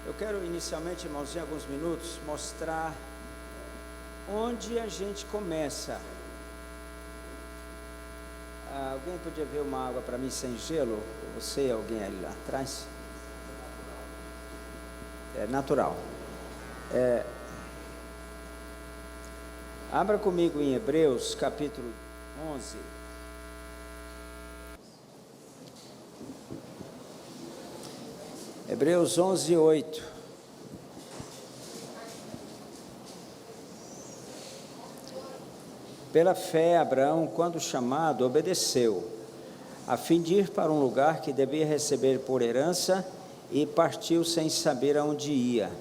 Eu quero inicialmente, irmãos, em alguns minutos, mostrar onde a gente começa. Alguém podia ver uma água para mim sem gelo? Você, alguém ali lá atrás? É natural. Abra comigo em Hebreus, capítulo 11. Hebreus 11, 8. Pela fé, Abraão, quando chamado, obedeceu, a fim de ir para um lugar que devia receber por herança, e partiu sem saber aonde ia.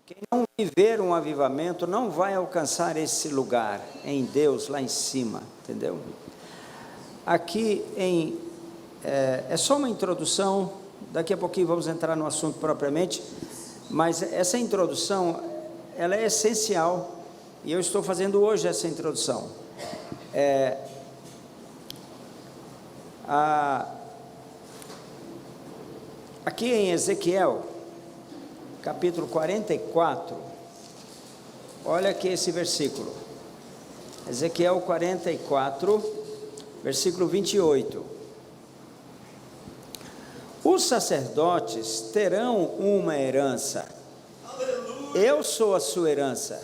Quem não viver um avivamento não vai alcançar esse lugar em Deus, lá em cima, entendeu? Aqui é só uma introdução. Daqui a pouquinho vamos entrar no assunto propriamente, mas essa introdução, ela é essencial, e eu estou fazendo hoje essa introdução. Aqui em Ezequiel, capítulo 44, olha aqui esse versículo, Ezequiel 44, versículo 28. Os sacerdotes terão uma herança. Aleluia. Eu sou a sua herança.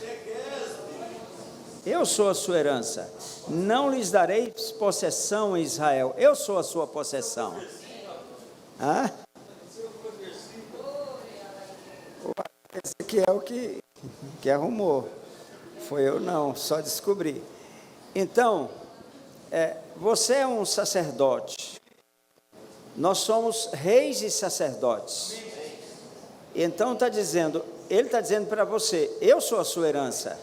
Eu sou a sua herança. Não lhes darei possessão em Israel. Eu sou a sua possessão. Esse aqui é o que arrumou. Foi eu não, só descobri. Então, você é um sacerdote. Nós somos reis e sacerdotes. Então ele está dizendo para você, eu sou a sua herança.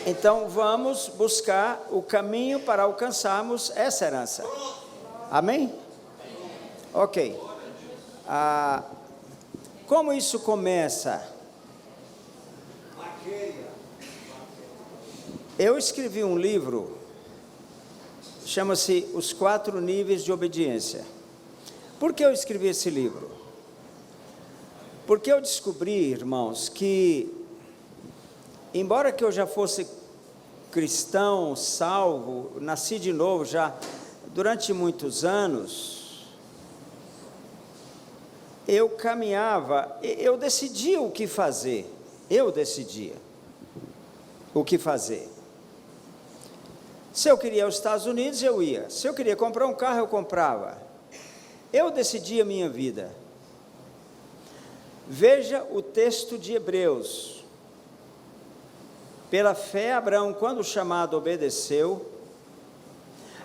Então vamos buscar o caminho para alcançarmos essa herança. Amém? Ok. Como isso começa? Eu escrevi um livro, chama-se Os 4 Níveis de Obediência. Por que eu escrevi esse livro? Porque eu descobri, irmãos, que, embora que eu já fosse cristão, salvo, nasci de novo já durante muitos anos, eu caminhava, eu decidia o que fazer, Se eu queria ir aos Estados Unidos, eu ia. Se eu queria comprar um carro, eu comprava. Eu decidia a minha vida. Veja o texto de Hebreus. Pela fé, Abraão, quando chamado, obedeceu,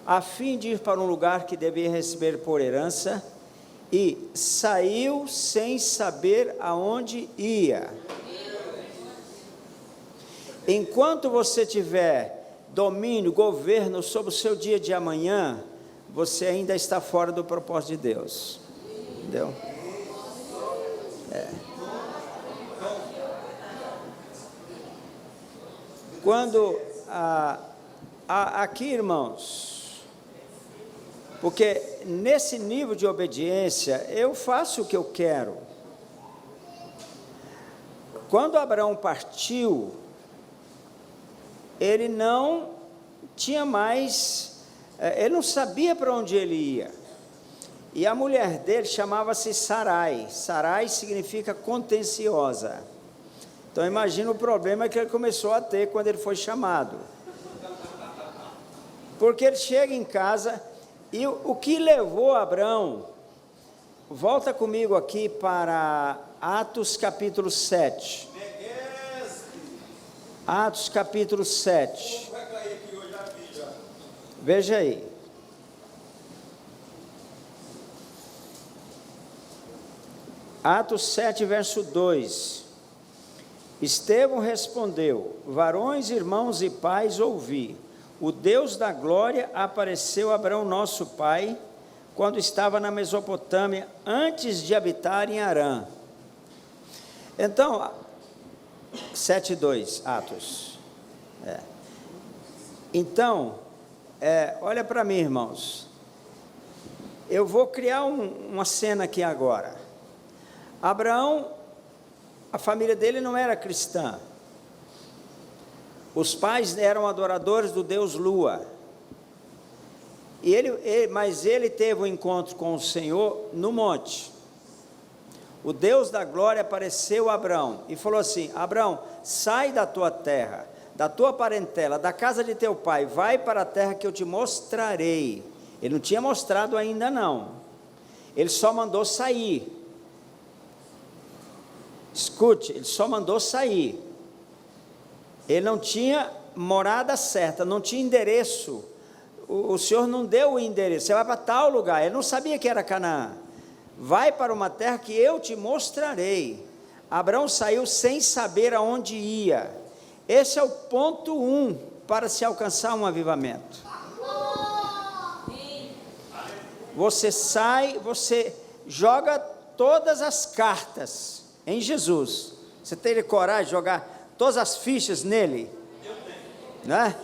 a fim de ir para um lugar que devia receber por herança, e saiu sem saber aonde ia. Enquanto você tiver domínio, governo sobre o seu dia de amanhã, você ainda está fora do propósito de Deus, entendeu? Quando aqui, irmãos, porque nesse nível de obediência eu faço o que eu quero. Quando Abraão partiu, ele não tinha mais, ele não sabia para onde ele ia. E a mulher dele chamava-se Sarai. Sarai significa contenciosa. Então imagina o problema que ele começou a ter quando ele foi chamado. Porque ele chega em casa, e o que levou Abraão, volta comigo aqui para Atos capítulo 7. Atos capítulo 7. Veja aí. Atos 7, verso 2. Estevão respondeu: varões, irmãos e pais, ouvi. O Deus da glória apareceu a Abraão, nosso pai, quando estava na Mesopotâmia, antes de habitar em Harã. Então, 7:2, Atos. Então, olha para mim, irmãos. Eu vou criar uma cena aqui agora. Abraão, a família dele não era cristã. Os pais eram adoradores do deus Lua. Mas ele teve um encontro com o Senhor no monte. O Deus da glória apareceu a Abraão e falou assim: Abraão, sai da tua terra, da tua parentela, da casa de teu pai, vai para a terra que eu te mostrarei. Ele não tinha mostrado ainda não, ele só mandou sair. Escute, ele só mandou sair. Ele não tinha morada certa, não tinha endereço. O Senhor não deu o endereço, você vai para tal lugar. Ele não sabia que era Canaã. Vai para uma terra que eu te mostrarei. Abraão saiu sem saber aonde ia. Esse é o ponto 1 para se alcançar um avivamento. Você sai, você joga todas as cartas em Jesus. Você teria coragem de jogar todas as fichas nele? Eu tenho. Né?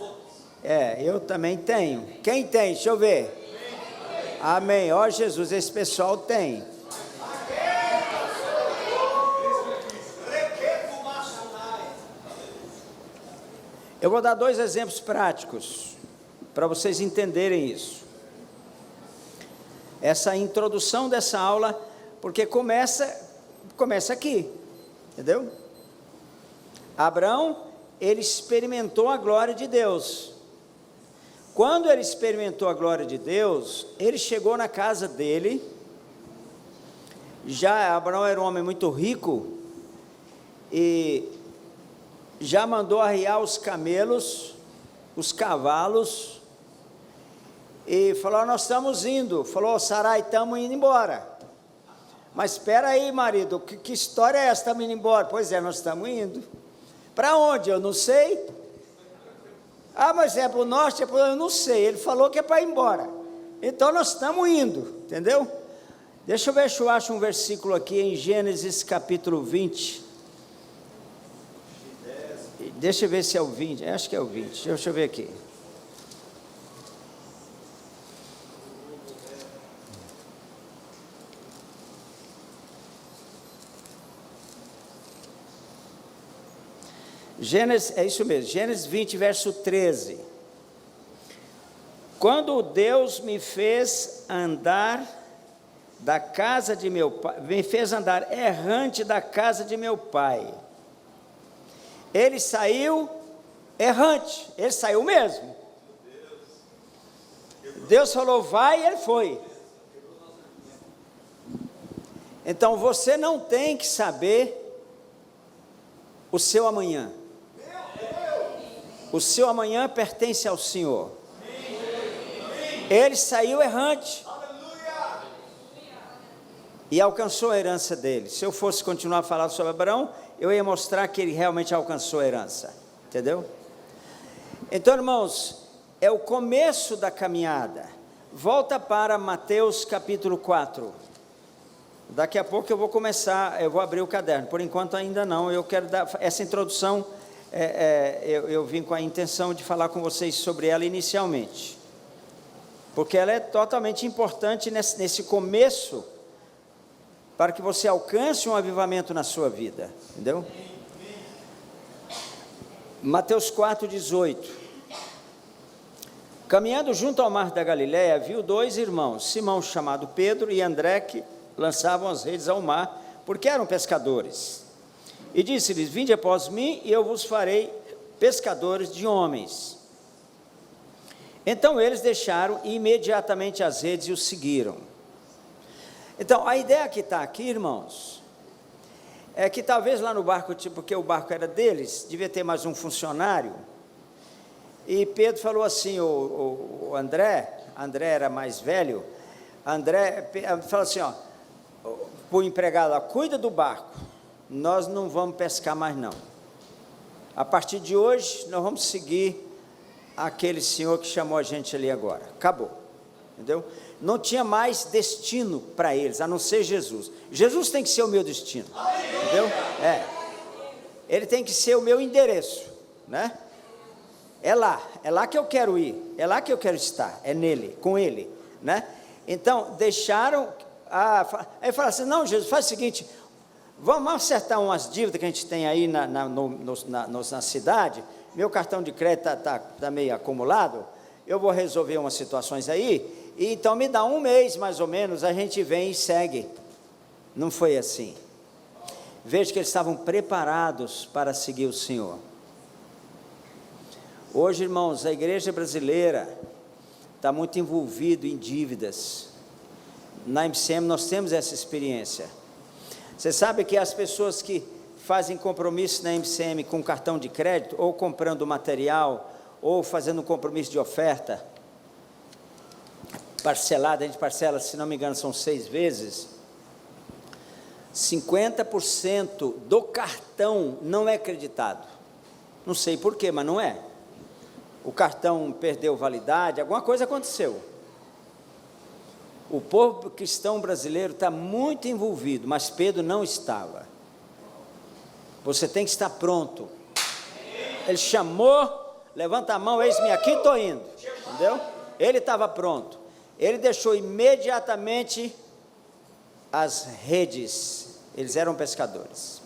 Eu também tenho. Quem tem? Deixa eu ver. Amém. Ó Jesus, esse pessoal tem. Eu vou dar 2 exemplos práticos para vocês entenderem isso. Essa introdução dessa aula, porque começa aqui, entendeu? Abraão, ele experimentou a glória de Deus. Quando ele experimentou a glória de Deus, ele chegou na casa dele. Já Abraão era um homem muito rico e já mandou arriar os camelos, os cavalos, e falou: nós estamos indo. Falou: Sarai, estamos indo embora. Mas espera aí, marido, que história é essa? Estamos indo embora? Pois é, nós estamos indo. Para onde? Eu não sei. Ah, mas é para o norte? Eu não sei. Ele falou que é para ir embora. Então nós estamos indo, entendeu? Deixa eu ver se eu acho um versículo aqui em Gênesis capítulo 20. Deixa eu ver se é o 20. Acho que é o 20. Deixa eu ver aqui. Gênesis, é isso mesmo, Gênesis 20, verso 13. Quando Deus me fez andar da casa de meu pai, me fez andar errante da casa de meu pai, ele saiu errante, ele saiu mesmo. Deus falou vai, e ele foi. Então você não tem que saber o seu amanhã. O seu amanhã pertence ao Senhor. Ele saiu errante e alcançou a herança dele. Se eu fosse continuar a falar sobre Abraão, eu ia mostrar que ele realmente alcançou a herança, entendeu? Então, irmãos, é o começo da caminhada. Volta para Mateus capítulo 4. Daqui a pouco eu vou começar, eu vou abrir o caderno. Por enquanto ainda não. Eu quero dar essa introdução. Eu vim com a intenção de falar com vocês sobre ela inicialmente, porque ela é totalmente importante nesse começo, para que você alcance um avivamento na sua vida, entendeu? Mateus 4:18. Caminhando junto ao mar da Galileia, viu 2 irmãos, Simão chamado Pedro e André, que lançavam as redes ao mar, porque eram pescadores. E disse-lhes: vinde após mim, e eu vos farei pescadores de homens. Então eles deixaram imediatamente as redes e os seguiram. Então a ideia que está aqui, irmãos, é que talvez lá no barco, porque o barco era deles, devia ter mais um funcionário, e Pedro falou assim, o André era mais velho, André falou assim, ó, para o empregado, ó, cuida do barco, nós não vamos pescar mais não. A partir de hoje, nós vamos seguir aquele senhor que chamou a gente ali agora. Acabou, entendeu? Não tinha mais destino para eles, a não ser Jesus. Jesus tem que ser o meu destino, entendeu? Ele tem que ser o meu endereço, né? É lá que eu quero ir, é lá que eu quero estar, é nele, com ele, né? Então, deixaram, aí falaram assim, não, Jesus, faz o seguinte, vamos acertar umas dívidas que a gente tem aí na cidade, meu cartão de crédito está meio acumulado, eu vou resolver umas situações aí, e então me dá um mês mais ou menos, a gente vem e segue. Não foi assim. Veja que eles estavam preparados para seguir o Senhor. Hoje, irmãos, a igreja brasileira está muito envolvida em dívidas. Na MCM nós temos essa experiência. Você sabe que as pessoas que fazem compromisso na MCM com cartão de crédito, ou comprando material, ou fazendo um compromisso de oferta, parcelado, a gente parcela, se não me engano, são 6 vezes, 50% do cartão não é creditado. Não sei porquê, mas não é. O cartão perdeu validade, alguma coisa aconteceu. O povo cristão brasileiro está muito envolvido, mas Pedro não estava. Você tem que estar pronto. Ele chamou, levanta a mão, eis-me aqui, estou indo. Entendeu? Ele estava pronto. Ele deixou imediatamente as redes. Eles eram pescadores.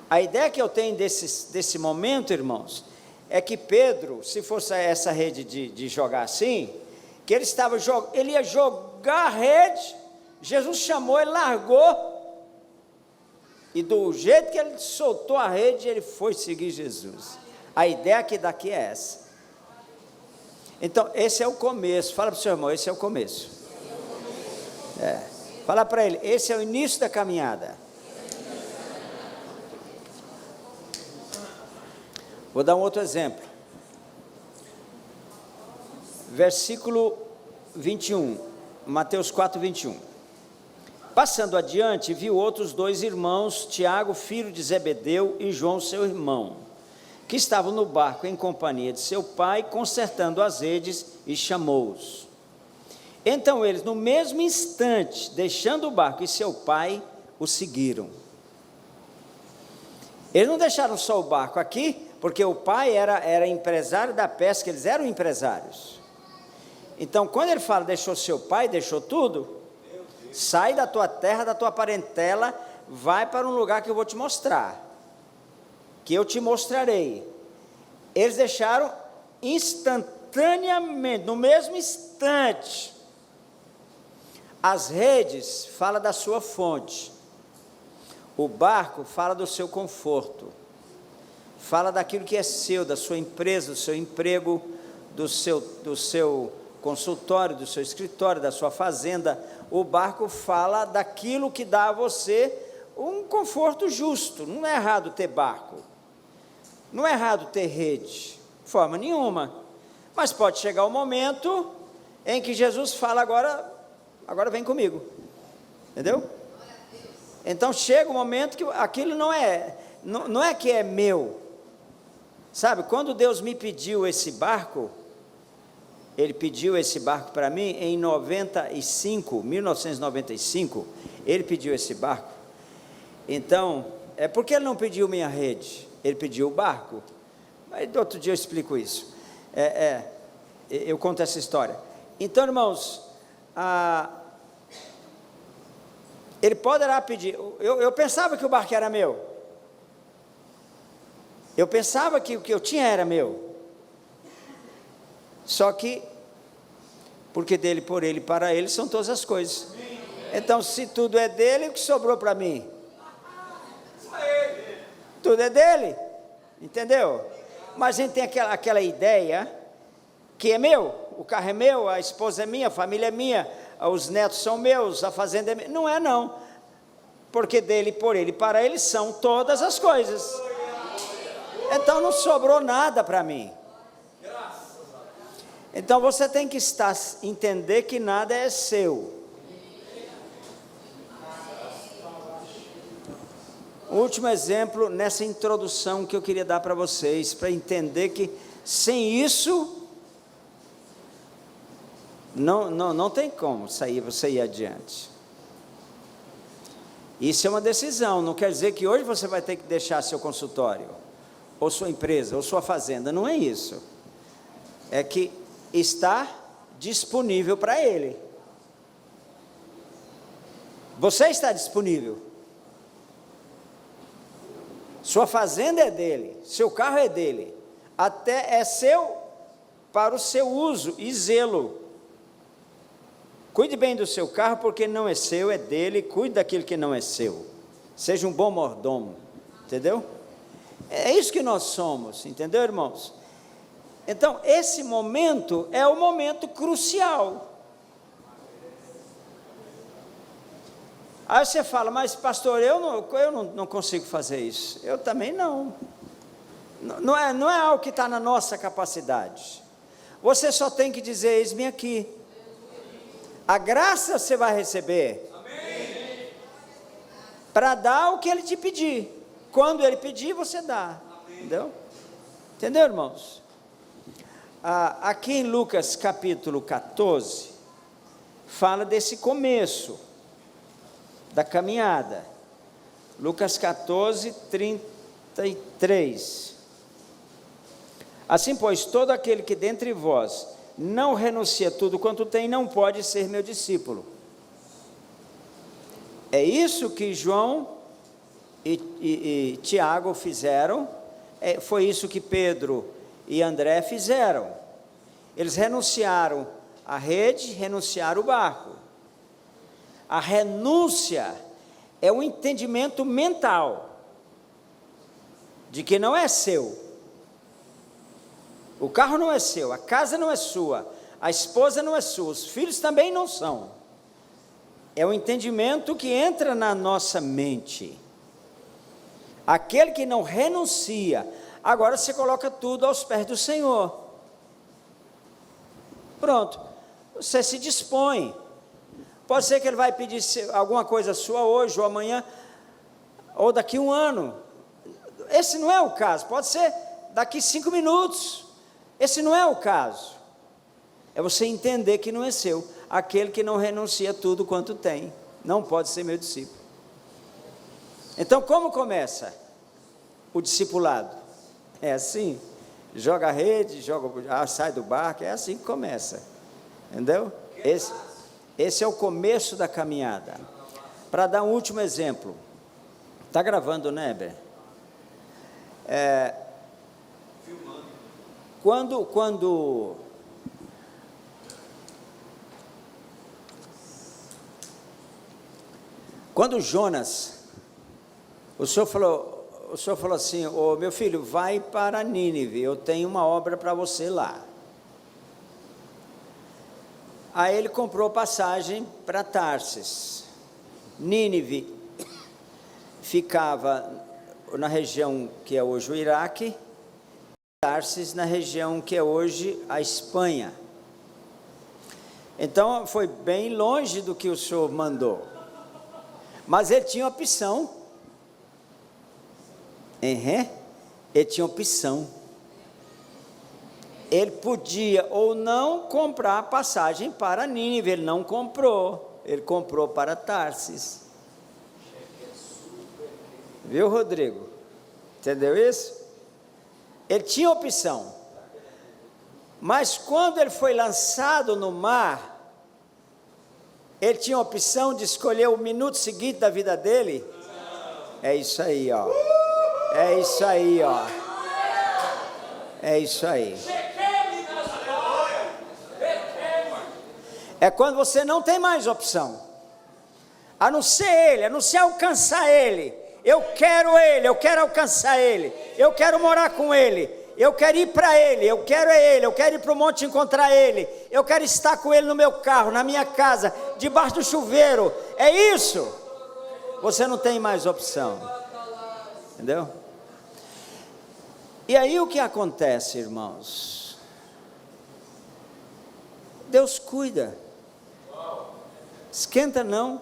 A ideia que eu tenho desse momento, irmãos, é que Pedro, se fosse essa rede de jogar assim, que ele ia jogar a rede, Jesus chamou, ele largou, e do jeito que ele soltou a rede, ele foi seguir Jesus. A ideia aqui daqui é essa. Então, esse é o começo. Fala para o seu irmão, esse é o começo. Fala para ele, esse é o início da caminhada. Vou dar um outro exemplo. Versículo 21, Mateus 4, 21. Passando adiante, viu outros 2 irmãos, Tiago, filho de Zebedeu, e João, seu irmão, que estavam no barco em companhia de seu pai, consertando as redes, e chamou-os. Então eles, no mesmo instante, deixando o barco e seu pai, o seguiram. Eles não deixaram só o barco aqui, porque o pai era empresário da pesca, eles eram empresários. Então, quando ele fala, deixou seu pai, deixou tudo, sai da tua terra, da tua parentela, vai para um lugar que eu vou te mostrar, que eu te mostrarei. Eles deixaram instantaneamente, no mesmo instante. As redes fala da sua fonte, o barco fala do seu conforto, fala daquilo que é seu, da sua empresa, do seu emprego, do seu consultório, do seu escritório, da sua fazenda. O barco fala daquilo que dá a você um conforto justo. Não é errado ter barco, não é errado ter rede, de forma nenhuma, mas pode chegar o momento em que Jesus fala, agora vem comigo, entendeu? Então chega o momento que aquilo não é que é meu, sabe? Quando Deus me pediu esse barco, Ele pediu esse barco para mim em 1995, Ele pediu esse barco. Então, é porque Ele não pediu minha rede, Ele pediu o barco. Mas outro dia eu explico isso, eu conto essa história. Então, irmãos, Ele poderá pedir, eu pensava que o barco era meu, eu pensava que o que eu tinha era meu, só que, porque dele, por ele, para ele, são todas as coisas. Então, se tudo é dele, o que sobrou para mim? Tudo é dele, entendeu? Mas a gente tem aquela ideia, que é meu, o carro é meu, a esposa é minha, a família é minha, os netos são meus, a fazenda é minha. Não é não, porque dele, por ele, para ele, são todas as coisas. Então não sobrou nada para mim. Então você tem que entender que nada é seu. O último exemplo nessa introdução que eu queria dar para vocês, para entender que sem isso não tem como você ir adiante. Isso é uma decisão, não quer dizer que hoje você vai ter que deixar seu consultório, ou sua empresa, ou sua fazenda, não é isso. É que está disponível para Ele. Você está disponível. Sua fazenda é dele, seu carro é dele, até é seu para o seu uso e zelo. Cuide bem do seu carro, porque não é seu, é dele. Cuide daquilo que não é seu. Seja um bom mordomo, entendeu? É isso que nós somos, entendeu, irmãos? Então, esse momento é o momento crucial. Aí você fala, mas pastor, eu não consigo fazer isso. Eu também não. Não é algo que está na nossa capacidade. Você só tem que dizer, eis-me aqui. A graça você vai receber para dar o que ele te pedir. Quando ele pedir, você dá. Entendeu? Entendeu, irmãos? Aqui em Lucas capítulo 14, fala desse começo da caminhada. Lucas 14, 33. Assim, pois, todo aquele que dentre vós não renuncia tudo quanto tem, não pode ser meu discípulo. É isso que João e Tiago fizeram, foi isso que Pedro e André fizeram. Eles renunciaram a rede, renunciaram o barco. A renúncia é um entendimento mental de que não é seu. O carro não é seu, a casa não é sua, a esposa não é sua, os filhos também não são. É um entendimento que entra na nossa mente. Aquele que não renuncia, agora você coloca tudo aos pés do Senhor. Pronto, você se dispõe. Pode ser que ele vai pedir alguma coisa sua hoje ou amanhã, ou daqui a um ano. Esse não é o caso, pode ser daqui 5 minutos. Esse não é o caso. É você entender que não é seu. Aquele que não renuncia tudo quanto tem, não pode ser meu discípulo. Então, como começa o discipulado? É assim, joga a rede, sai do barco, é assim que começa. Entendeu? Esse é o começo da caminhada. Para dar um último exemplo. Está gravando, né, Heber? Quando Jonas, o senhor falou assim, meu filho, vai para Nínive, eu tenho uma obra para você lá. Aí ele comprou passagem para Tarsis. Nínive ficava na região que é hoje o Iraque, Tarsis na região que é hoje a Espanha. Então foi bem longe do que o senhor mandou. Mas ele tinha opção. Ele tinha opção. Ele podia ou não comprar passagem para Nínive. Ele não comprou. Ele comprou para Tarsis. Viu, Rodrigo? Entendeu isso? Ele tinha opção. Mas quando ele foi lançado no mar, ele tinha a opção de escolher o minuto seguinte da vida dele? É isso aí, ó. É isso aí, ó. É isso aí. É quando você não tem mais opção. A não ser ele, a não ser alcançar ele. Eu quero ele, eu quero alcançar ele. Eu quero morar com ele. Eu quero ir para ele, eu quero ir para o monte encontrar ele. Eu quero estar com ele no meu carro, na minha casa, debaixo do chuveiro. É isso. Você não tem mais opção. Entendeu? E aí o que acontece, irmãos? Deus cuida. Esquenta não.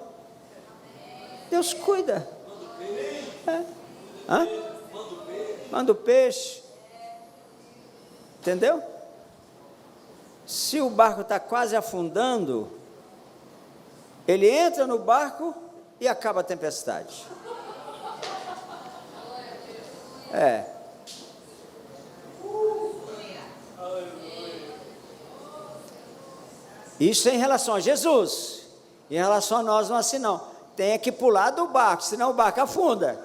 Deus cuida. Manda o peixe. Entendeu? Se o barco está quase afundando, ele entra no barco e acaba a tempestade. Isso é em relação a Jesus. Em relação a nós não é assim não. tem que pular do barco, senão o barco afunda.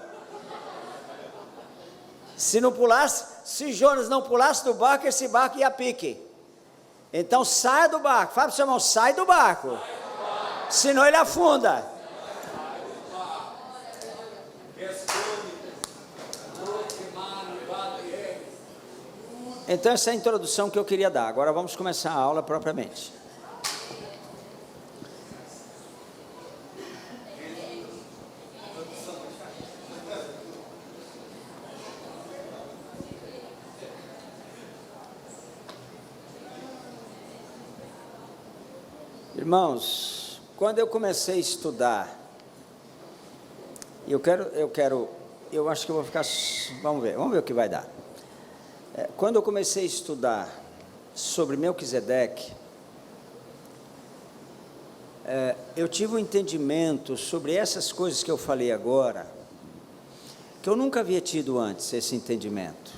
Se não pulasse, se Jonas não pulasse do barco, esse barco ia a pique. Então saia do barco, fala para o seu irmão, sai do barco, senão ele afunda. Então essa é a introdução que eu queria dar, agora vamos começar a aula propriamente. Irmãos, quando eu comecei a estudar, eu acho que eu vou ficar, vamos ver o que vai dar. Quando eu comecei a estudar sobre Melquisedeque, eu tive um entendimento sobre essas coisas que eu falei agora, que eu nunca havia tido antes, esse entendimento.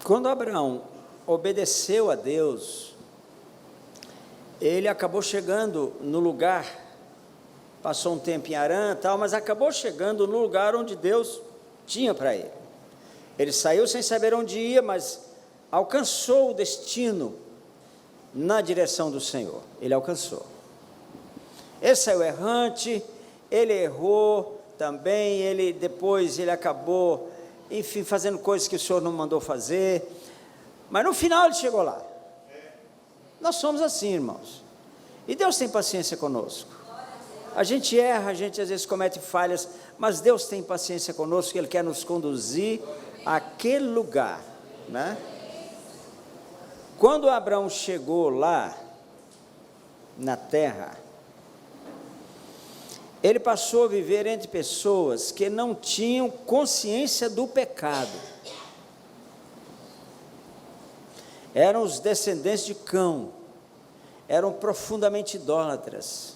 Quando Abraão obedeceu a Deus, ele acabou chegando no lugar, passou um tempo em Harã e tal, mas acabou chegando no lugar onde Deus tinha para ele. Ele saiu sem saber onde ia, mas alcançou o destino na direção do Senhor. Ele alcançou. Ele saiu errante, ele errou também, depois ele acabou, enfim, fazendo coisas que o Senhor não mandou fazer, mas no final ele chegou lá. Nós somos assim, irmãos, e Deus tem paciência conosco. A gente erra, a gente às vezes comete falhas, mas Deus tem paciência conosco, Ele quer nos conduzir àquele lugar, né? Quando Abraão chegou lá, na terra, ele passou a viver entre pessoas que não tinham consciência do pecado. Eram os descendentes de Cão, eram profundamente idólatras.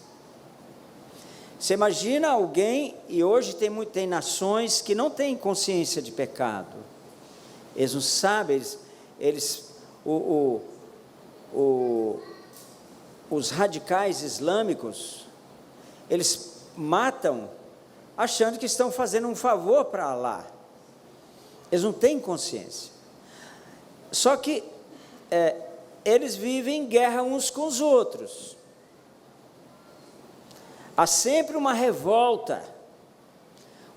Você imagina alguém, e hoje tem nações que não têm consciência de pecado, eles não sabem, os radicais islâmicos, eles matam achando que estão fazendo um favor para Alá, eles não têm consciência, só que eles vivem em guerra uns com os outros, há sempre uma revolta,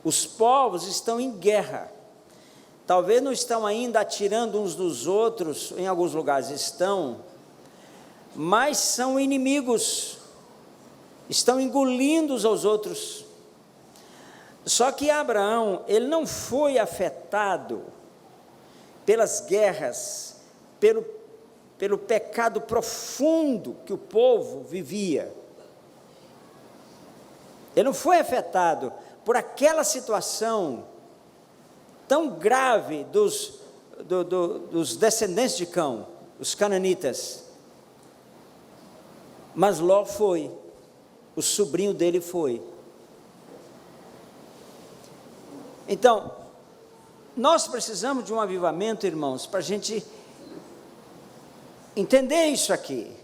os povos estão em guerra, talvez não estão ainda atirando uns dos outros, em alguns lugares estão, mas são inimigos, estão engolindo uns aos outros. Só que Abraão, ele não foi afetado pelas guerras, pelo pecado profundo que o povo vivia. Ele não foi afetado por aquela situação tão grave dos descendentes de Cão, os cananitas. Mas Ló foi, o sobrinho dele foi. Então, nós precisamos de um avivamento, irmãos, para a gente entender isso aqui.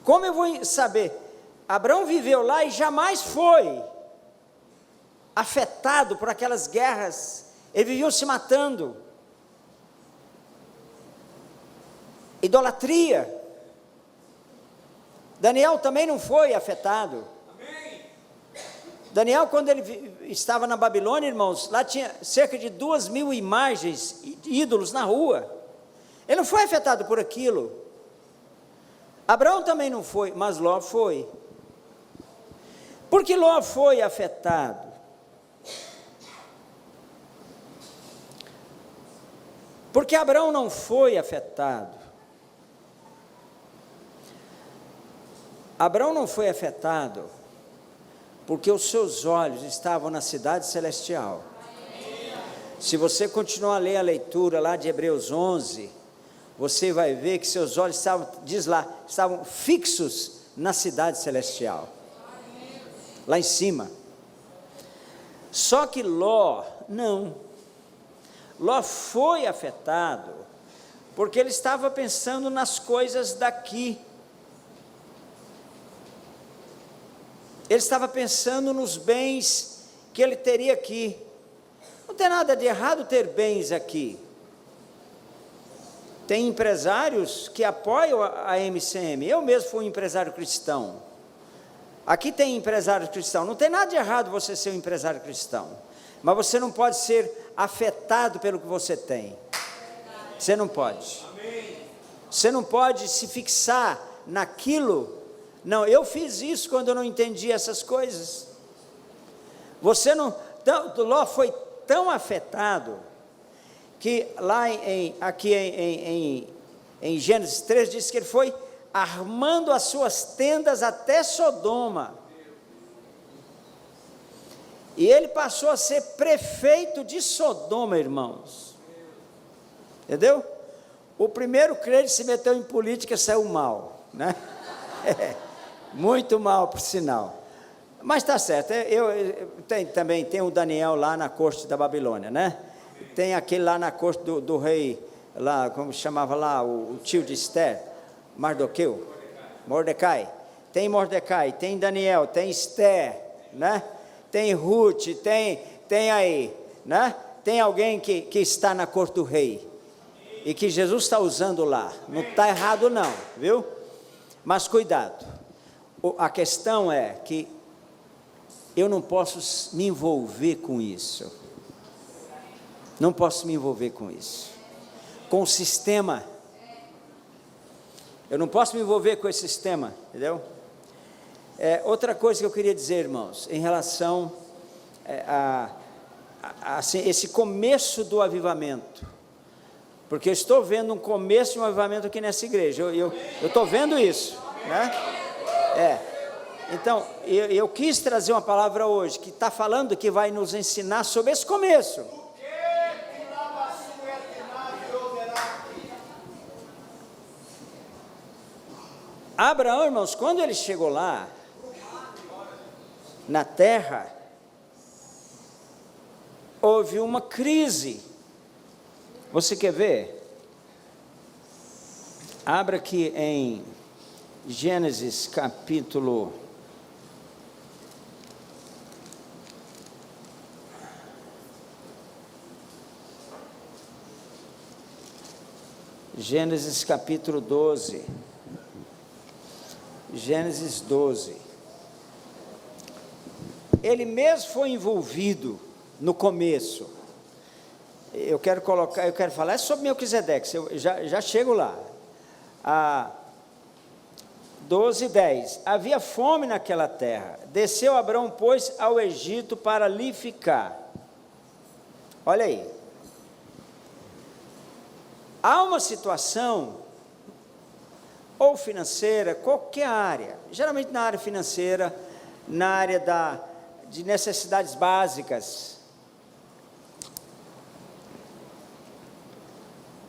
Como eu vou saber? Abraão viveu lá e jamais foi afetado por aquelas guerras, eles viviam se matando, idolatria. Daniel também não foi afetado. Amém. Daniel, quando ele estava na Babilônia, irmãos, lá tinha cerca de 2.000 imagens, ídolos na rua, ele não foi afetado por aquilo. Abraão também não foi, mas Ló foi. Por que Ló foi afetado? Porque Abraão não foi afetado. Abraão não foi afetado porque os seus olhos estavam na cidade celestial. Se você continuar a ler a leitura lá de Hebreus 11, você vai ver que seus olhos estavam, diz lá, estavam fixos na cidade celestial, lá em cima. Só que Ló, não. Ló foi afetado porque ele estava pensando nas coisas daqui. Ele estava pensando nos bens que ele teria aqui. Não tem nada de errado ter bens aqui. Tem empresários que apoiam a MCM. Eu mesmo fui um empresário cristão. Aqui tem empresário cristão. Não tem nada de errado você ser um empresário cristão. Mas você não pode ser afetado pelo que você tem. Você não pode. Você não pode se fixar naquilo. Não, eu fiz isso quando eu não entendi essas coisas. Você não... Ló foi tão afetado que lá aqui em Gênesis 3 diz que ele foi armando as suas tendas até Sodoma. E ele passou a ser prefeito de Sodoma, irmãos. Entendeu? O primeiro crente se meteu em política e saiu mal, né? Muito mal, por sinal. Mas está certo. Também tem o Daniel lá na corte da Babilônia, né? Tem aquele lá na corte do rei, lá, como chamava lá, o tio de Esther, Mordecai. Tem Mordecai, tem Daniel, tem Esther, né? Tem Ruth, tem aí, né? Tem alguém que está na corte do rei, e que Jesus está usando lá. Não está errado não, viu? Mas cuidado, a questão é que eu não posso me envolver com isso. Não posso me envolver com isso. Com o sistema. Eu não posso me envolver com esse sistema, entendeu? Outra coisa que eu queria dizer, irmãos, em relação assim, esse começo do avivamento. Porque eu estou vendo um começo de um avivamento aqui nessa igreja. Eu estou vendo isso, né? Então, eu quis trazer uma palavra hoje, que está falando, que vai nos ensinar sobre esse começo. Abraão, irmãos, quando ele chegou lá, na terra, houve uma crise. Você quer ver? Abra aqui em Gênesis capítulo... Gênesis capítulo 12. Gênesis 12. Ele mesmo foi envolvido no começo. Eu quero falar sobre Melquisedeque, eu já chego lá. 12:10. Havia fome naquela terra. Desceu Abrão, pois, ao Egito para ali ficar. Olha aí. Há uma situação, ou financeira, qualquer área, geralmente na área financeira, na área de necessidades básicas,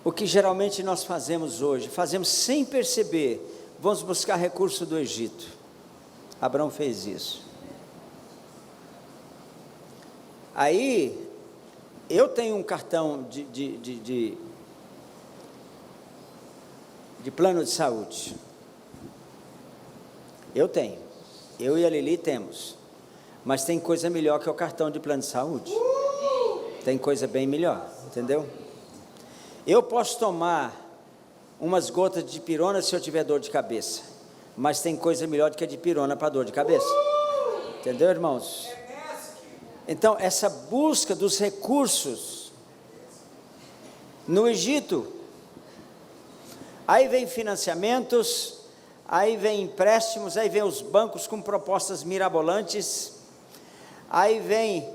o que geralmente nós fazemos hoje, fazemos sem perceber, vamos buscar recurso do Egito. Abraão fez isso. Aí, eu tenho um cartão de plano de saúde. Eu tenho. Eu e a Lili temos. Mas tem coisa melhor que o cartão de plano de saúde. Tem coisa bem melhor, entendeu? Eu posso tomar umas gotas de dipirona se eu tiver dor de cabeça. Mas tem coisa melhor do que a dipirona para dor de cabeça. Entendeu, irmãos? Então, essa busca dos recursos no Egito, aí vem financiamentos, aí vem empréstimos, aí vem os bancos com propostas mirabolantes, aí vem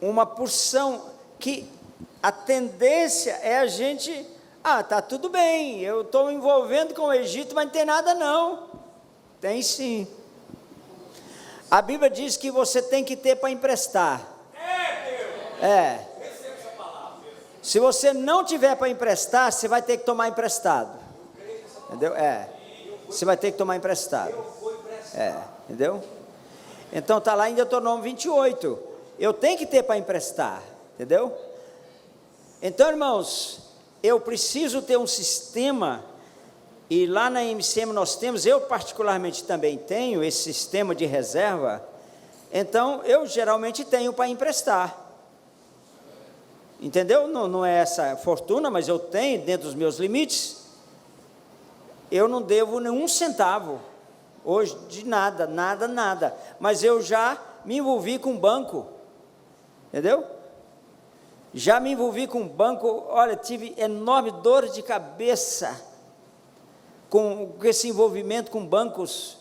uma porção que a tendência é a gente, tá tudo bem, eu estou me envolvendo com o Egito, mas não tem nada não. Tem sim. A Bíblia diz que você tem que ter para emprestar. Se você não tiver para emprestar, você vai ter que tomar emprestado. Entendeu? Você vai ter que tomar emprestado. Entendeu? Então está lá em Deuteronômio 28. Eu tenho que ter para emprestar. Entendeu? Então, irmãos, eu preciso ter um sistema e lá na MCM nós temos, eu particularmente também tenho esse sistema de reserva, então eu geralmente tenho para emprestar, entendeu? Não é essa fortuna, mas eu tenho dentro dos meus limites. Eu não devo nenhum centavo hoje de nada, mas eu já me envolvi com banco, entendeu? Já me envolvi com banco, olha, tive enorme dor de cabeça com esse envolvimento com bancos,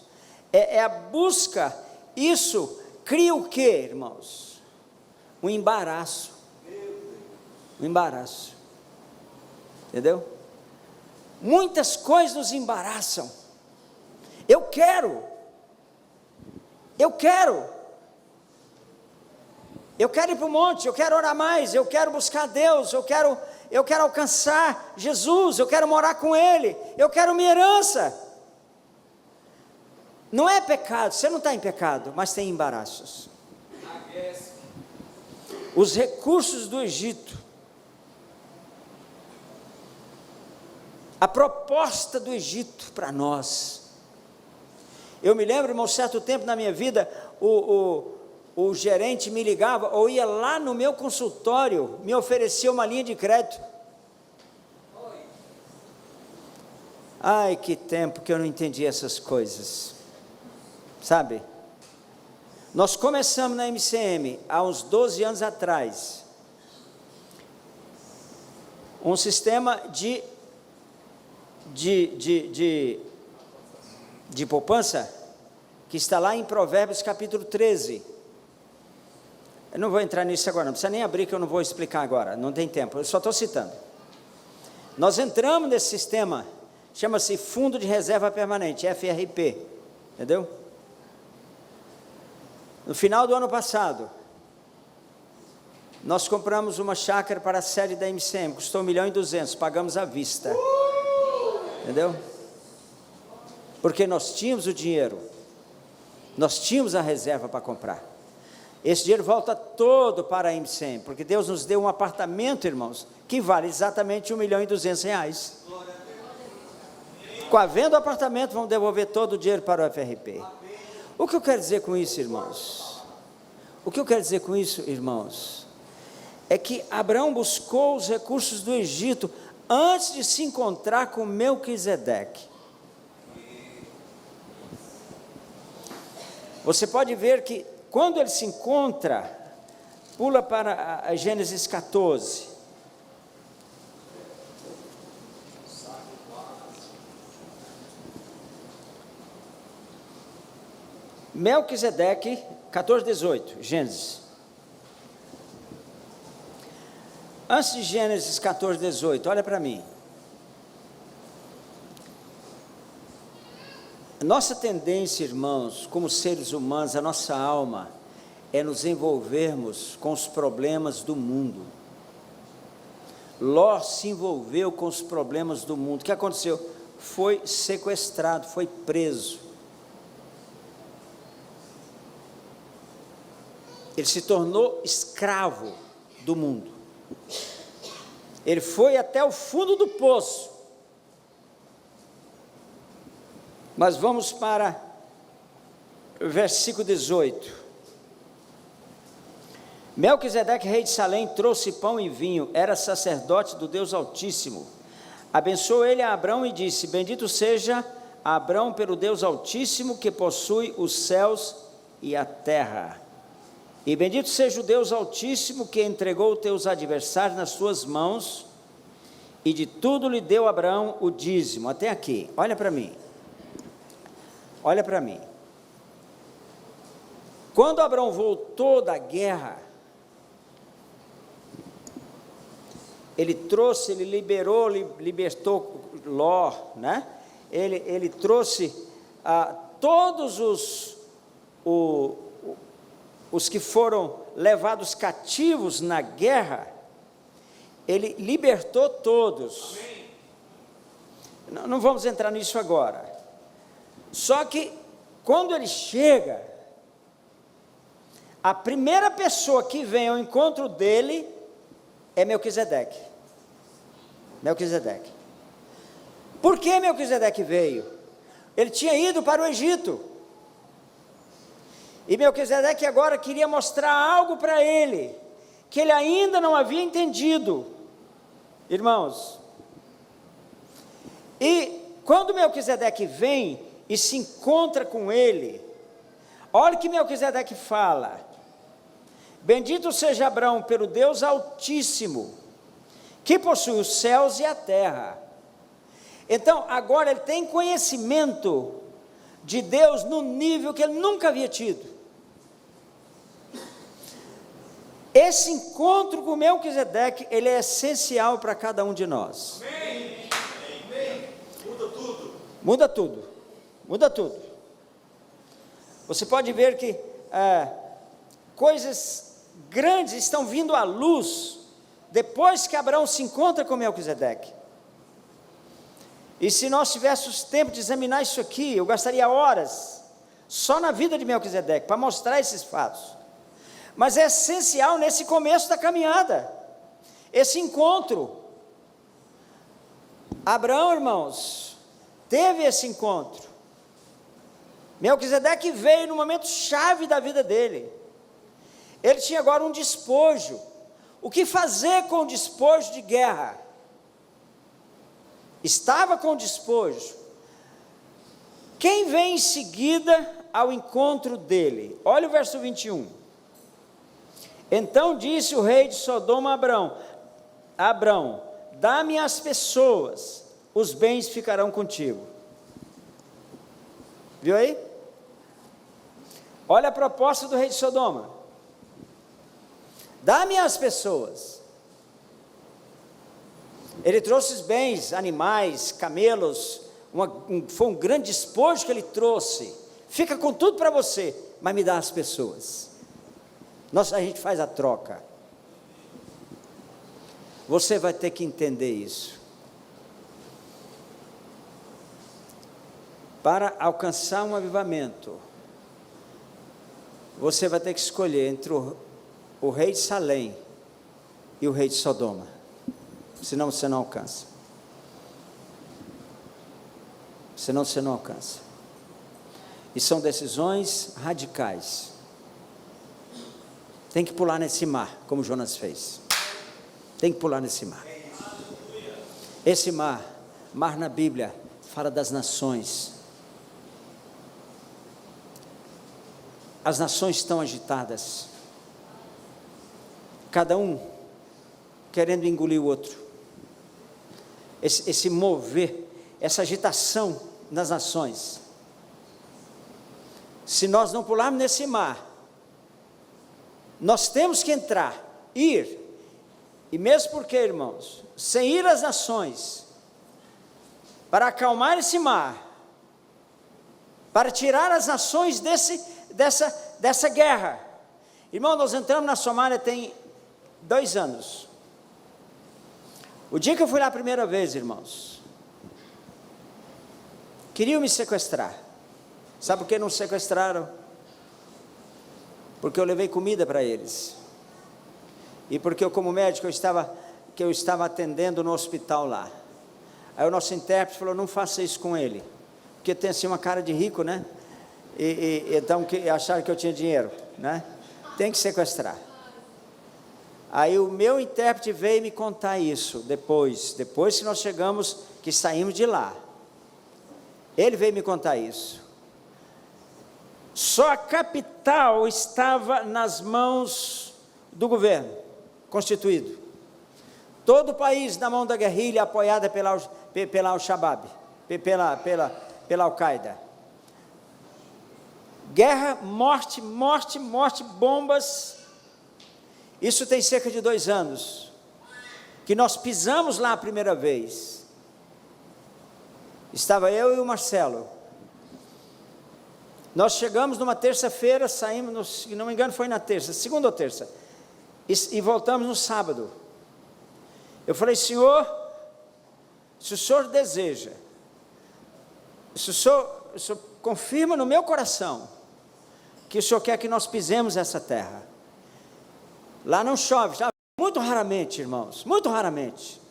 é a busca, isso cria o quê, irmãos? Um embaraço, entendeu? Muitas coisas nos embaraçam, eu quero ir para o monte, eu quero orar mais, eu quero buscar Deus, eu quero alcançar Jesus, eu quero morar com Ele, eu quero minha herança. Não é pecado, você não está em pecado, mas tem embaraços. Os recursos do Egito, a proposta do Egito para nós. Eu me lembro, irmão, certo tempo na minha vida, o gerente me ligava, ou ia lá no meu consultório, me oferecia uma linha de crédito. Ai, que tempo que eu não entendi essas coisas, sabe? Nós começamos na MCM, há uns 12 anos atrás, um sistema de poupança, que está lá em Provérbios capítulo 13, eu não vou entrar nisso agora, não precisa nem abrir que eu não vou explicar agora, não tem tempo, eu só estou citando. Nós entramos nesse sistema, chama-se Fundo de Reserva Permanente, FRP, entendeu? No final do ano passado, nós compramos uma chácara para a sede da MCM, custou 1.200.000, pagamos à vista, entendeu? Porque nós tínhamos o dinheiro, nós tínhamos a reserva para comprar. Esse dinheiro volta todo para a MCM, porque Deus nos deu um apartamento, irmãos, que vale exatamente R$1.200.000. Com a venda do apartamento, vamos devolver todo o dinheiro para o FRP. O que eu quero dizer com isso, irmãos? É que Abraão buscou os recursos do Egito antes de se encontrar com Melquisedeque. Você pode ver que quando ele se encontra, pula para a Gênesis 14. Melquisedeque, 14:18, Gênesis. Antes de Gênesis 14:18, olha para mim. Nossa tendência, irmãos, como seres humanos, a nossa alma, é nos envolvermos com os problemas do mundo. Ló se envolveu com os problemas do mundo. O que aconteceu? Foi sequestrado, foi preso. Ele se tornou escravo do mundo. Ele foi até o fundo do poço. Mas vamos para o versículo 18. Melquisedeque, rei de Salém, trouxe pão e vinho, era sacerdote do Deus Altíssimo. Abençoou ele a Abrão e disse: bendito seja Abrão pelo Deus Altíssimo, que possui os céus e a terra. E bendito seja o Deus Altíssimo, que entregou teus adversários nas tuas mãos, e de tudo lhe deu Abrão o dízimo. Até aqui, olha para mim. Olha para mim. Quando Abrão voltou da guerra, ele libertou Ló, né? Ele trouxe todos os que foram levados cativos na guerra, ele libertou todos. Não vamos entrar nisso agora. Só que, quando ele chega, a primeira pessoa que vem ao encontro dele é Melquisedeque. Por que Melquisedeque veio? Ele tinha ido para o Egito. E Melquisedeque agora queria mostrar algo para ele, que ele ainda não havia entendido. Irmãos, e quando Melquisedeque vem e se encontra com ele, olha o que Melquisedeque fala: bendito seja Abraão pelo Deus Altíssimo, que possui os céus e a terra. Então agora ele tem conhecimento de Deus no nível que ele nunca havia tido. Esse encontro com Melquisedeque, ele é essencial para cada um de nós. Amém. Muda tudo. Muda tudo. Muda tudo. Você pode ver que coisas grandes estão vindo à luz depois que Abraão se encontra com Melquisedeque. E se nós tivéssemos tempo de examinar isso aqui, eu gastaria horas só na vida de Melquisedeque para mostrar esses fatos. Mas é essencial nesse começo da caminhada, esse encontro. Abraão, irmãos, teve esse encontro. Melquisedeque veio no momento chave da vida dele. Ele tinha agora um despojo. O que fazer com o despojo de guerra? Estava com o despojo. Quem vem em seguida ao encontro dele? Olha o verso 21. Então disse o rei de Sodoma a Abrão, dá-me as pessoas, os bens ficarão contigo. Viu aí? Olha a proposta do rei de Sodoma: dá-me as pessoas. Ele trouxe os bens, animais, camelos, foi um grande despojo que ele trouxe. Fica com tudo para você, mas me dá as pessoas. A gente faz a troca. Você vai ter que entender isso. Para alcançar um avivamento, você vai ter que escolher entre o rei de Salém e o rei de Sodoma. Senão você não alcança. Senão você não alcança. E são decisões radicais. Tem que pular nesse mar, como Jonas fez. Tem que pular nesse mar. Esse mar na Bíblia, fala das nações. As nações estão agitadas. Cada um querendo engolir o outro. Esse mover, essa agitação nas nações. Se nós não pularmos nesse mar, nós temos que entrar, ir, e mesmo porque, irmãos, sem ir às nações, para acalmar esse mar, para tirar as nações dessa guerra. Irmão, nós entramos na Somália tem 2 anos. O dia que eu fui lá a primeira vez, irmãos, queriam me sequestrar. Sabe por que não sequestraram? Porque eu levei comida para eles. E porque eu, como médico, eu estava atendendo no hospital lá. Aí o nosso intérprete falou: não faça isso com ele, porque tem assim uma cara de rico, né? Então acharam que eu tinha dinheiro, né? Tem que sequestrar. Aí o meu intérprete veio me contar isso depois que nós chegamos, que saímos de lá. Ele veio me contar isso. Só a capital estava nas mãos do governo constituído. Todo o país na mão da guerrilha, apoiada pela Al-Shabaab, pela Al-Qaeda. Guerra, morte, bombas. Isso tem cerca de 2 anos que nós pisamos lá a primeira vez. Estava eu e o Marcelo. Nós chegamos numa terça-feira, saímos, se não me engano foi na terça, segunda ou terça, e voltamos no sábado. Eu falei: Senhor, se o Senhor deseja, se o Senhor confirma no meu coração que o Senhor quer que nós pisemos essa terra. Lá não chove, muito raramente, irmãos, muito raramente.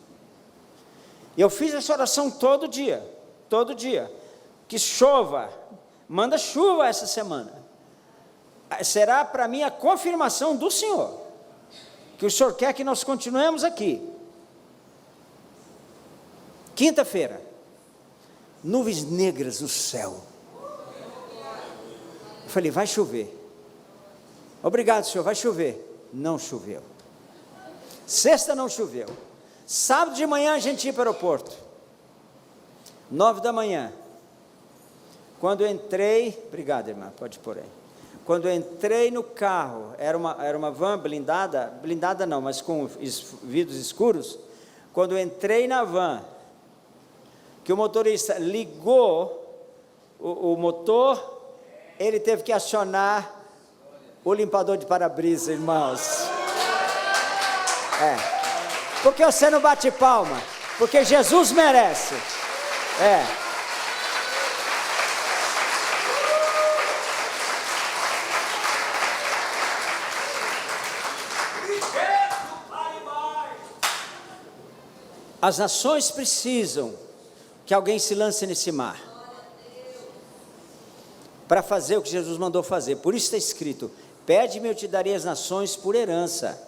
Eu fiz essa oração todo dia, que chova, manda chuva essa semana. Será para mim a confirmação do Senhor, que o Senhor quer que nós continuemos aqui. Quinta-feira, nuvens negras no céu. Eu falei, vai chover. Obrigado, Senhor, vai chover. Não choveu. Sexta não choveu. Sábado de manhã a gente ia para o aeroporto. 9 da manhã. Quando eu entrei, obrigado, irmã, pode pôr aí. Quando eu entrei no carro, era uma van blindada não, mas com vidros escuros. Quando eu entrei na van, que o motorista ligou o motor, ele teve que acionar o limpador de para-brisa, irmãos. Por que você não bate palma? Porque Jesus merece. As nações precisam que alguém se lance nesse mar para fazer o que Jesus mandou fazer. Por isso está escrito: pede-me, eu te darei as nações por herança.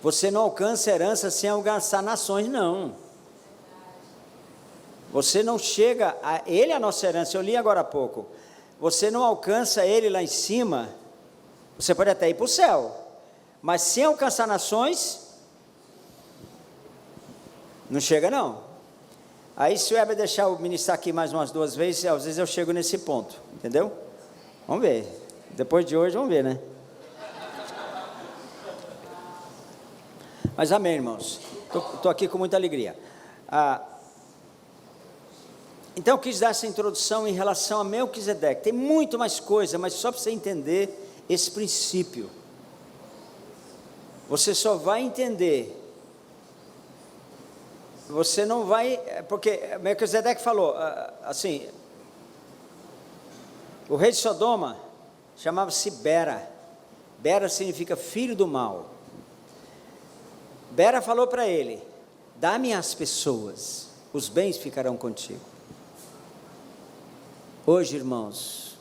Você não alcança herança sem alcançar nações, não. Você não chega a ele, a nossa herança. Eu li agora há pouco. Você não alcança ele lá em cima. Você pode até ir para o céu, mas sem alcançar nações, não chega não. Aí se o Heber deixar eu ministrar aqui mais umas 2 vezes, às vezes eu chego nesse ponto, entendeu? Vamos ver, depois de hoje vamos ver, né? Mas amém, irmãos, estou aqui com muita alegria. Então eu quis dar essa introdução em relação a Melquisedeque. Tem muito mais coisa, mas só para você entender esse princípio. Você só vai entender, você não vai, porque Melquisedeque falou, assim, o rei de Sodoma chamava-se Bera. Bera significa filho do mal. Bera falou para ele: dá-me as pessoas, os bens ficarão contigo. Hoje, irmãos,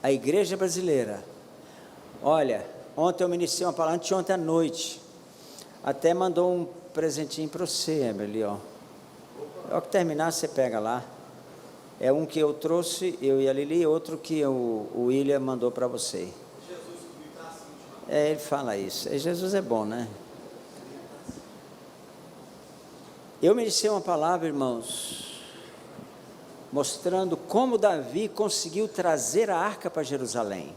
a igreja brasileira, olha, ontem eu ministrei uma palavra, ontem à noite, até mandou um presentinho para você, Emily, ó. Ao que terminar, você pega lá. É um que eu trouxe, eu e a Lili, outro que o William mandou para você. Ele fala isso. Jesus é bom, né? Eu ministrei uma palavra, irmãos, mostrando como Davi conseguiu trazer a arca para Jerusalém.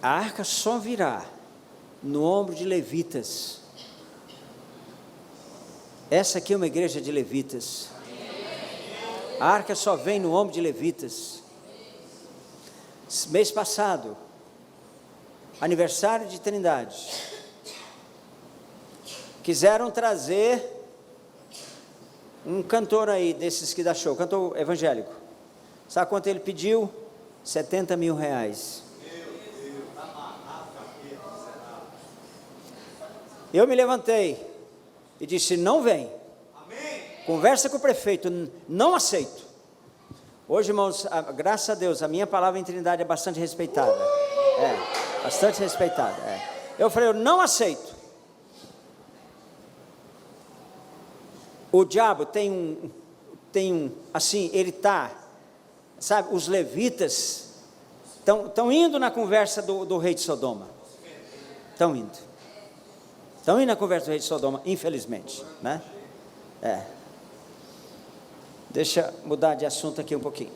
A arca só virá no ombro de levitas. Essa aqui é uma igreja de levitas. A arca só vem no ombro de levitas. Mês passado, aniversário de Trindade, quiseram trazer um cantor aí, desses que dá show, cantor evangélico. Sabe quanto ele pediu? 70 mil reais. Eu me levantei e disse: não vem. Conversa com o prefeito, não aceito. Hoje, irmãos, graças a Deus, a minha palavra em Trindade é bastante respeitada. Bastante respeitada. Eu falei: eu não aceito. O diabo tem um, assim, ele está, sabe, os levitas estão indo na conversa do rei de Sodoma. Estão indo na conversa do rei de Sodoma, infelizmente, né? Deixa eu mudar de assunto aqui um pouquinho.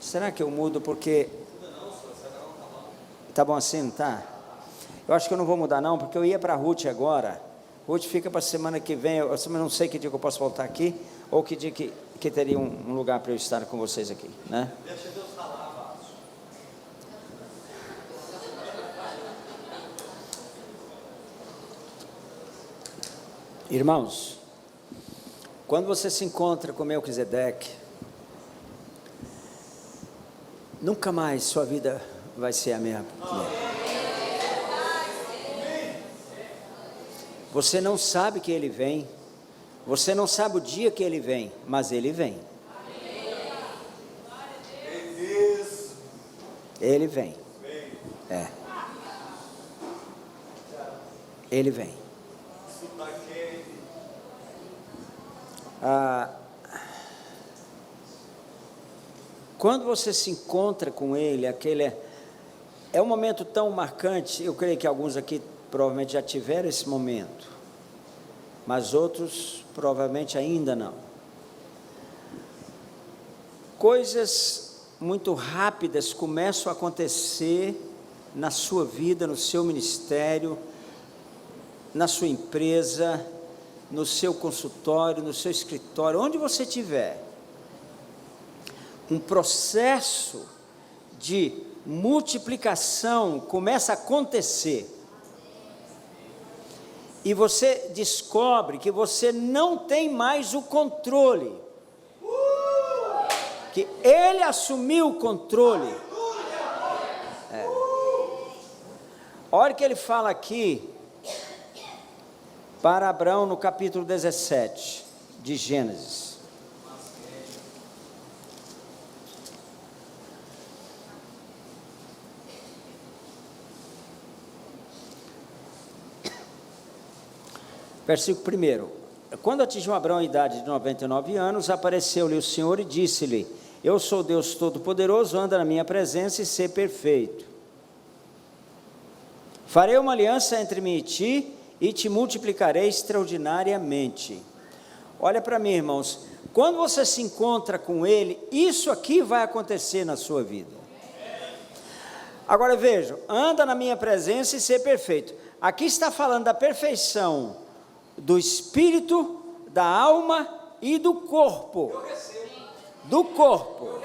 Será que eu mudo porque... Tá bom assim, não tá? Eu acho que eu não vou mudar não, porque eu ia para a Ruth agora. Ruth fica para a semana que vem, eu não sei que dia que eu posso voltar aqui, ou que dia que teria um lugar para eu estar com vocês aqui, né? Deixa Deus falar, Vasco. Irmãos, quando você se encontra com Melquisedeque, nunca mais sua vida vai ser a mesma. Você não sabe que Ele vem. Você não sabe o dia que Ele vem, mas Ele vem. Ele vem. É. Ele vem. Quando você se encontra com Ele, é um momento tão marcante. Eu creio que alguns aqui provavelmente já tiveram esse momento, mas outros provavelmente ainda não. Coisas muito rápidas começam a acontecer na sua vida, no seu ministério, na sua empresa, no seu consultório, no seu escritório, onde você estiver. Um processo de multiplicação começa a acontecer. E você descobre que você não tem mais o controle. Que Ele assumiu o controle. Olha o que Ele fala aqui para Abraão no capítulo 17 de Gênesis. Versículo 1. Quando atingiu Abraão a idade de 99 anos, apareceu-lhe o Senhor e disse-lhe: Eu sou Deus Todo-Poderoso, anda na minha presença e sê perfeito. Farei uma aliança entre mim e te multiplicarei extraordinariamente. Olha para mim, irmãos, quando você se encontra com Ele, isso aqui vai acontecer na sua vida. Agora vejam, anda na minha presença e sê perfeito. Aqui está falando da perfeição do espírito, da alma e do corpo. Do corpo.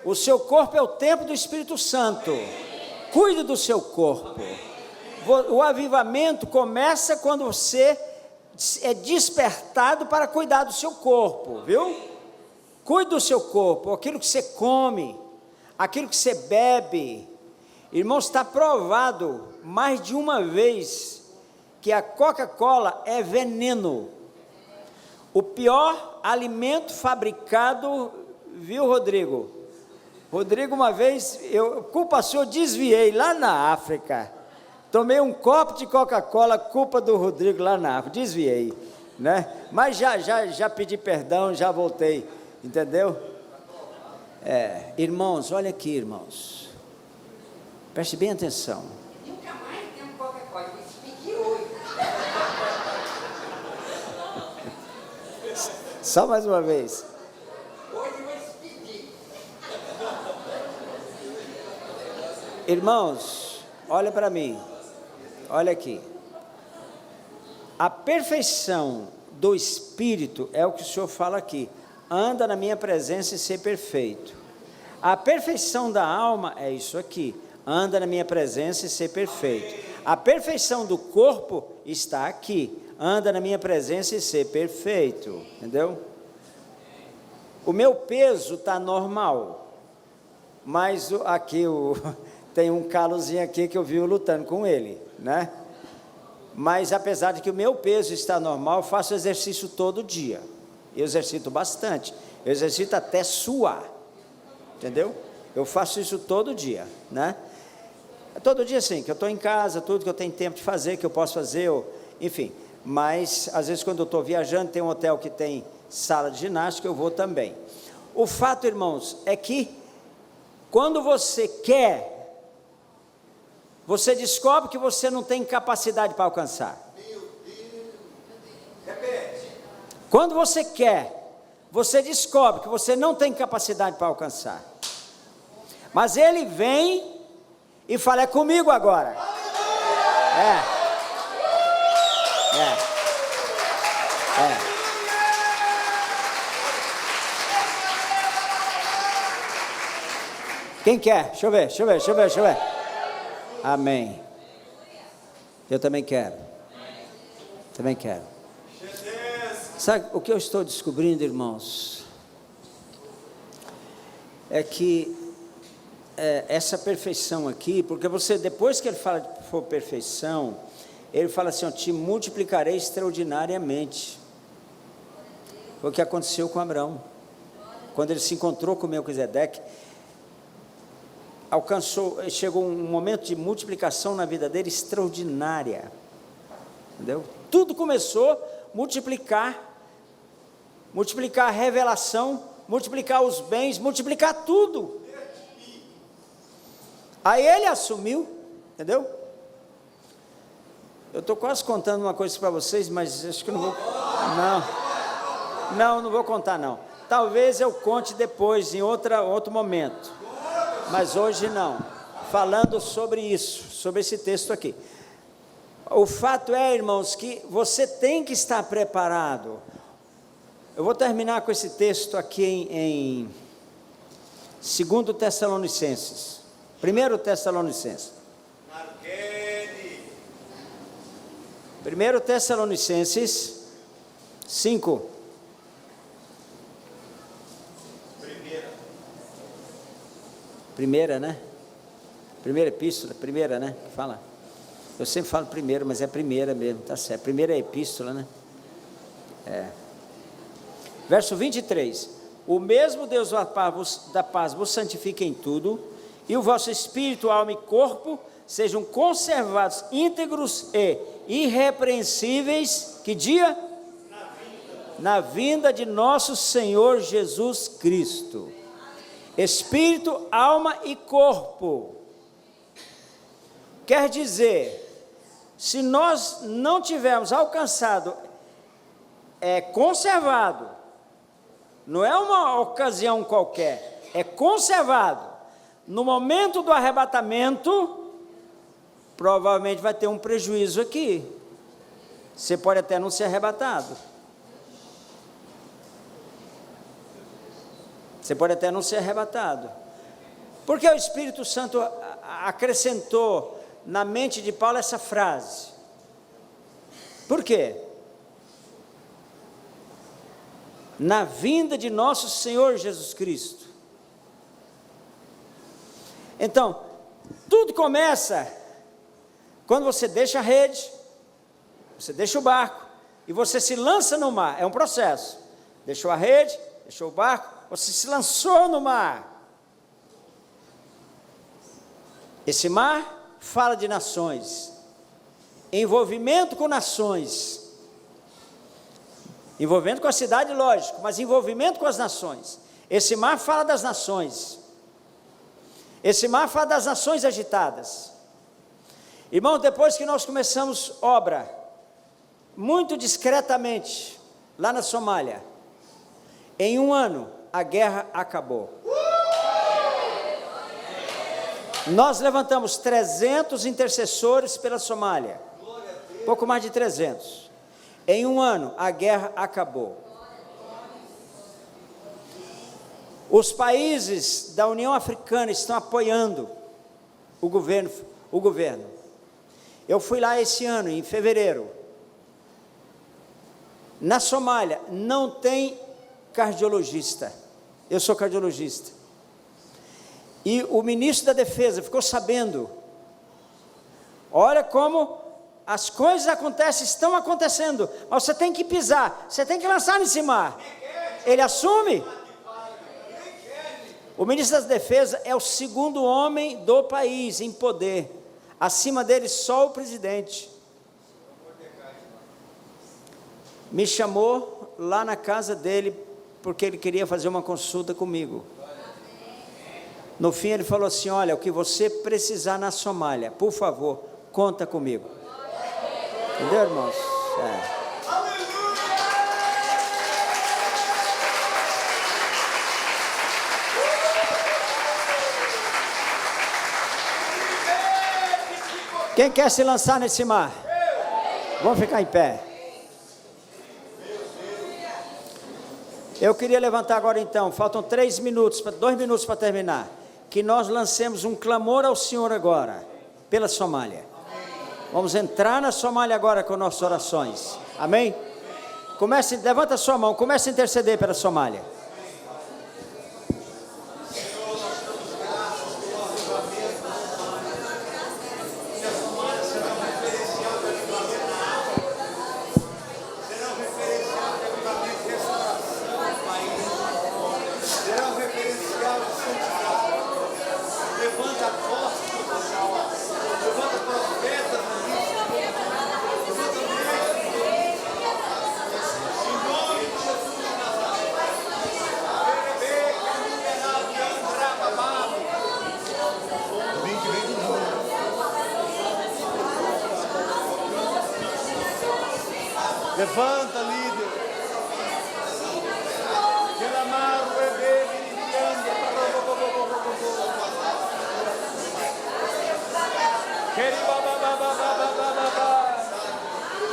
O seu corpo é o templo do Espírito Santo. Cuide do seu corpo. O avivamento começa quando você é despertado para cuidar do seu corpo, viu? Cuide do seu corpo, aquilo que você come, aquilo que você bebe. Irmãos, está provado mais de uma vez que a Coca-Cola é veneno. O pior alimento fabricado, viu, Rodrigo? Rodrigo, uma vez, culpa sua, eu desviei lá na África. Tomei um copo de Coca-Cola, culpa do Rodrigo lá na África, desviei, né? Mas já pedi perdão, já voltei, entendeu? Irmãos, olha aqui, irmãos. Preste bem atenção. Nunca mais tem Coca-Cola, vou te pedir hoje. Só mais uma vez. Hoje eu vou te pedir. Irmãos, olha para mim. Olha aqui. A perfeição do Espírito é o que o Senhor fala aqui. Anda na minha presença e ser perfeito. A perfeição da alma é isso aqui. Anda na minha presença e ser perfeito. A perfeição do corpo está aqui. Anda na minha presença e ser perfeito. Entendeu? O meu peso está normal. Mas aqui tem um calozinho aqui que eu vivo lutando com ele, né? Mas apesar de que o meu peso está normal, eu faço exercício todo dia. Eu exercito bastante. Eu exercito até suar. Entendeu? Eu faço isso todo dia, né? Todo dia sim, que eu estou em casa, tudo que eu tenho tempo de fazer, que eu posso fazer, enfim. Mas às vezes quando eu estou viajando, tem um hotel que tem sala de ginástica, eu vou também. O fato, irmãos, é que quando você quer, você descobre que você não tem capacidade para alcançar. Quando você quer, você descobre que você não tem capacidade para alcançar. Mas Ele vem e fala: é comigo agora. Quem quer? Deixa eu ver. Amém. Eu também quero. Sabe o que eu estou descobrindo, irmãos? É que essa perfeição aqui, porque você, depois que ele fala de perfeição, ele fala assim, ó, te multiplicarei extraordinariamente. Foi o que aconteceu com Abraão. Quando ele se encontrou com Melquisedeque, chegou um momento de multiplicação na vida dele extraordinária. Entendeu? Tudo começou a multiplicar a revelação, multiplicar os bens, multiplicar tudo. Aí ele assumiu, entendeu? Eu estou quase contando uma coisa para vocês, mas acho que não vou. Não vou contar não. Talvez eu conte depois, em outro momento. Mas hoje não. Falando sobre isso, sobre esse texto aqui. O fato é, irmãos, que você tem que estar preparado. Eu vou terminar com esse texto aqui em 2 Tessalonicenses. 1 Tessalonicenses. 1 Tessalonicenses 5. Primeira, né? Primeira epístola, primeira, né? Que fala. Eu sempre falo primeiro, mas é primeira mesmo, tá certo. Primeira epístola, né? Verso 23. O mesmo Deus da paz vos santifique em tudo, e o vosso espírito, alma e corpo sejam conservados íntegros e irrepreensíveis, que dia? Na vinda de nosso Senhor Jesus Cristo. Espírito, alma e corpo. Quer dizer, se nós não tivermos alcançado, conservado, não é uma ocasião qualquer, é conservado, no momento do arrebatamento, provavelmente vai ter um prejuízo aqui, você pode até não ser arrebatado, porque o Espírito Santo acrescentou na mente de Paulo essa frase. Por quê? Na vinda de nosso Senhor Jesus Cristo. Então, tudo começa quando você deixa a rede, você deixa o barco e você se lança no mar. É um processo. Deixou a rede, deixou o barco, você se lançou no mar. Esse mar fala de nações, envolvimento com nações, envolvimento com a cidade, lógico, mas envolvimento com as nações. Esse mar fala das nações, esse mar fala das nações agitadas. Irmãos, depois que nós começamos obra, muito discretamente, lá na Somália, em 1 ano, a guerra acabou. Nós levantamos 300 intercessores pela Somália, pouco mais de 300. Em 1 ano, a guerra acabou. Os países da União Africana estão apoiando o governo. Eu fui lá esse ano, em fevereiro. Na Somália, não tem cardiologista. Eu sou cardiologista. E o ministro da Defesa ficou sabendo. Olha como as coisas estão acontecendo, mas você tem que pisar, você tem que lançar nesse mar. Ele assume. O ministro da Defesa é o 2º homem do país em poder. Acima dele só o presidente. Me chamou lá na casa dele, porque ele queria fazer uma consulta comigo. No fim ele falou assim, olha, o que você precisar na Somália, por favor, conta comigo. Entendeu, irmãos? Quem quer se lançar nesse mar? Vamos ficar em pé. Eu queria levantar agora então, faltam 2 minutos para terminar, que nós lancemos um clamor ao Senhor agora, pela Somália. Vamos entrar na Somália agora com nossas orações, amém? Levanta a sua mão, comece a interceder pela Somália. Levanta, líder.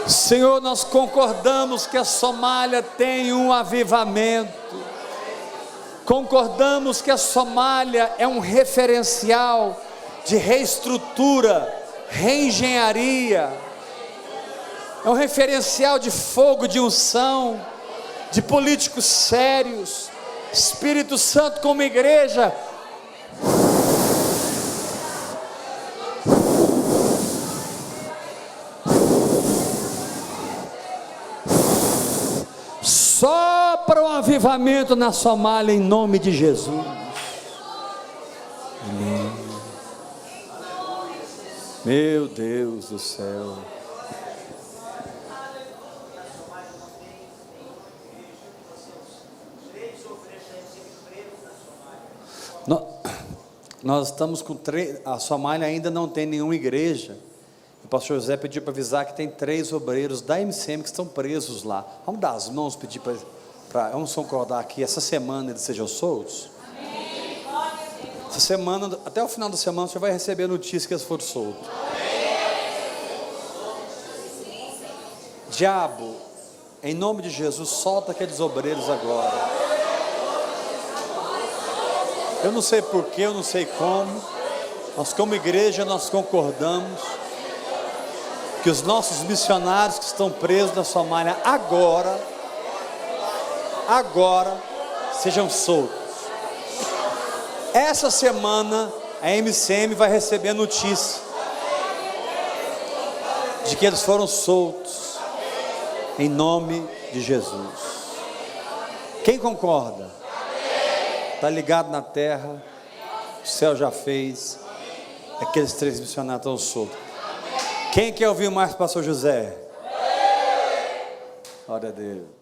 Senhor, nós concordamos que a Somália tem um avivamento. Concordamos que a Somália é um referencial de reestrutura, reengenharia. É um referencial de fogo, de unção, de políticos sérios. Espírito Santo, como igreja, sopra um avivamento na Somália em nome de Jesus. Amém. Meu Deus do céu. Nós estamos com 3, a Somália ainda não tem nenhuma igreja. O pastor José pediu para avisar que tem 3 obreiros da MCM que estão presos lá. Vamos dar as mãos, pedir vamos concordar aqui, essa semana eles sejam soltos? Amém. Essa semana, até o final da semana, você vai receber a notícia que eles foram soltos. Diabo, em nome de Jesus, solta aqueles obreiros agora. Eu não sei porquê, eu não sei como, nós como igreja nós concordamos que os nossos missionários que estão presos na Somália agora sejam soltos. Essa semana a MCM vai receber a notícia de que eles foram soltos em nome de Jesus. Quem concorda? Está ligado na terra, o céu já fez, aqueles 3 missionários estão soltos. Quem quer ouvir mais, pastor José? Glória a Deus.